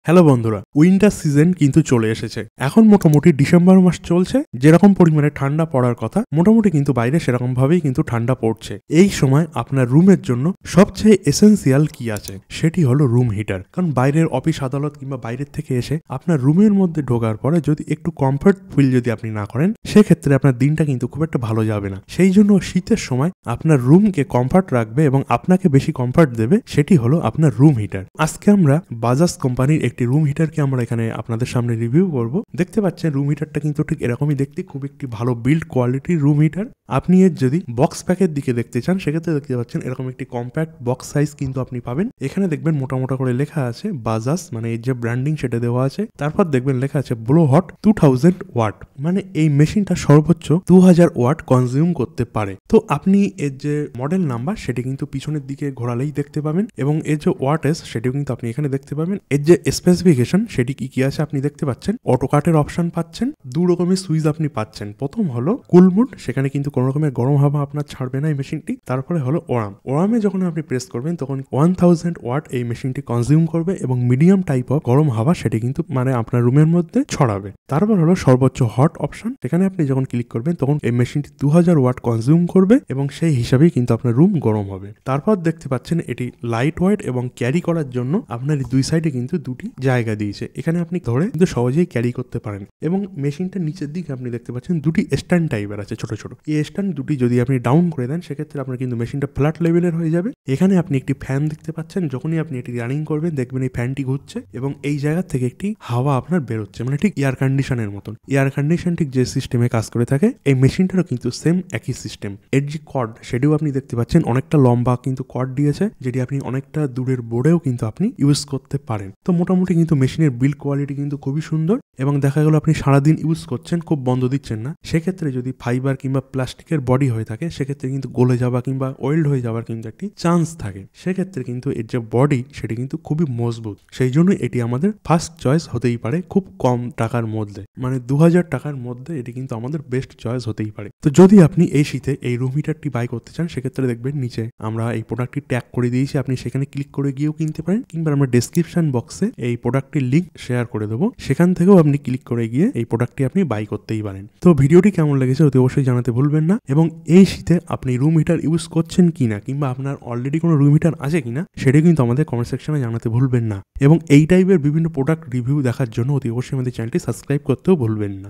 Hello বন্ধুরা, winter season কিন্তু চলে এসেছে। এখন মোটামুটি ডিসেম্বর মাস চলছে, যেরকম পরিমাণে ঠান্ডা পড়ার কথা মোটামুটি কিন্তু বাইরে সেরকম ভাবেই কিন্তু ঠান্ডা পড়ছে। এই সময় আপনার রুমের জন্য সবচেয়ে এসেন্সিয়াল কি আছে, সেটি হলো রুম হিটার। কারণ বাইরের অফিস আদালত কিংবা বাইরের থেকে এসে আপনার রুমের মধ্যে ঢোকার পরে যদি একটু কমফর্ট ফিল যদি আপনি না করেন, সেক্ষেত্রে আপনার দিনটা কিন্তু খুব একটা ভালো যাবে না। সেই জন্য শীতের সময় আপনার রুমকে কমফর্ট রাখবে এবং আপনাকে বেশি কমফর্ট দেবে, সেটি হলো আপনার রুম হিটার। আজকে আমরা বাজাজ কোম্পানির একটি রুম হিটারকে আমরা এখানে আপনাদের সামনে রিভিউ করব। দেখতে পাচ্ছেন রুম হিটারটা কিন্তু ঠিক এরকমই দেখতে, খুব একটি ভালো বিল্ড কোয়ালিটির রুম হিটার। আপনি এর যদি বক্স প্যাকের দিকে দেখতে চান, সেক্ষেত্রে দেখতে পাচ্ছেন এরকম একটি কম্প্যাক্ট বক্স সাইজ কিন্তু আপনি পাবেন। এখানে দেখবেন মোটা মোটা করে লেখা আছে বাজাজ, মানে এর যে ব্র্যান্ডিং সেটা দেওয়া আছে। তারপর দেখবেন লেখা আছে ব্লো হট 2000 ওয়াট, মানে এই মেশিনটা সর্বোচ্চ 2000 ওয়াট কনজিউম করতে পারে। তো আপনি এর যে মডেল নাম্বার সেটি কিন্তু পিছনের দিকে ঘোরালেই দেখতে পাবেন, এবং এর যে ওয়াটেজ সেটিও কিন্তু আপনি এখানে দেখতে পাবেন। এর যে স্পেসিফিকেশন সেটি কি কি আছে আপনি দেখতে পাচ্ছেন। অটো কাটের অপশন পাচ্ছেন, দু রকমের সুইচ আপনি পাচ্ছেন। প্রথম হলো কুল মুড, সেখানে কিন্তু কোনো রকমের গরম হাওয়া আপনার ছাড়বে না এই মেশিনটি। তারপরে হলো ওরাম, ওরামে যখন আপনি প্রেস করবেন তখন 1000 ওয়াট এই মেশিনটি কনজিউম করবে, এবং মিডিয়াম টাইপ অফ গরম হাওয়া সেটি কিন্তু মানে আপনার রুমের মধ্যে ছড়াবে। তারপর হলো সর্বোচ্চ হট অপশন, সেখানে আপনি যখন ক্লিক করবেন তখন এই মেশিনটি 2000 ওয়াট কনজিউম করবে, এবং সেই হিসাবেই কিন্তু আপনার রুম গরম হবে। তারপর দেখতে পাচ্ছেন এটি লাইট ওয়েট এবং ক্যারি করার জন্য আপনার দুই সাইডে কিন্তু দুটি জায়গা দিয়েছে। এখানে আপনি ধরে কিন্তু সহজেই ক্যারি করতে পারেন, এবং মেশিনটার নিচের দিকে আপনি দেখতে পাচ্ছেন দুটি স্ট্যান্ড টাইপের আছে ছোট ছোট। এই স্ট্যান্ড দুটি যদি আপনি ডাউন করে দেন, সেক্ষেত্রে আপনার কিন্তু মেশিনটা ফ্ল্যাট লেভেলের হয়ে যাবে। এখানে আপনি একটি ফ্যান দেখতে পাচ্ছেন, যখনই আপনি এটি রানিং করবেন দেখবেন এই ফ্যানটি ঘুরছে এবং এই জায়গা থেকে একটি হাওয়া আপনার বেরোচ্ছে, মানে ঠিক এয়ার কন্ডিশনের মতন। এয়ার কন্ডিশন ঠিক যে সিস্টেমে কাজ করে থাকে, এই মেশিনটারও কিন্তু সেম একই সিস্টেম। এর যে কর্ড সেটিও আপনি দেখতে পাচ্ছেন অনেকটা লম্বা কিন্তু কর্ড দিয়েছে, যেটি আপনি অনেকটা দূরের বোর্ডেও কিন্তু আপনি ইউজ করতে পারেন। তো মোটামুটি কিন্তু মেশিনের বিল্ড কোয়ালিটি কিন্তু খুবই সুন্দর, এবং দেখা গেল আপনি সারাদিন ইউজ করছেন, খুব বন্ধ দিচ্ছেন না। সেক্ষেত্রে যদি ফাইবার কিংবা প্লাস্টিকের বডি হয়ে থাকে, সেক্ষেত্রে কিন্তু গলে যাওয়া কিংবা ওয়েল্ড হয়ে যাওয়ার কিন্তু একটি চান্স থাকে। সেক্ষেত্রে কিন্তু এর যে বডি সেটি কিন্তু খুবই মজবুত। সেই জন্য এটি আমাদের ফার্স্ট চয়েস হতেই পারে খুব কম টাকার মধ্যে, মানে 2000 টাকার মধ্যে এটি কিন্তু আমাদের বেস্ট চয়েস হতেই পারে। তো যদি আপনি এই শীতে এই রুম হিটারটি বাই করতে চান, সেক্ষেত্রে দেখবেন নিচে আমরা এই প্রোডাক্টটি ট্যাগ করে দিয়েছি, আপনি সেখানে ক্লিক করে গিয়েও কিনতে পারেন, কিংবা আমরা ডেসক্রিপশন বক্সে এই প্রোডাক্টটির লিঙ্ক শেয়ার করে দেবো, সেখান থেকেও আপনি ক্লিক করে গিয়ে এই প্রোডাক্টটি আপনি বাই করতেই পারেন। তো ভিডিওটি কেমন লেগেছে অতি অবশ্যই জানাতে ভুলবেন না, এবং এই শীতে আপনি রুম হিটার ইউজ করছেন কিনা, কিংবা আপনার অলরেডি কোনো রুম হিটার আছে কিনা, সেটাও কিন্তু আমাদের কমেন্ট সেকশনে জানাতে ভুলবেন না। এবং এই টাইপের বিভিন্ন প্রোডাক্ট রিভিউ দেখার জন্য অতি অবশ্যই আমাদের চ্যানেলটি সাবস্ক্রাইব করতেও ভুলবেন না।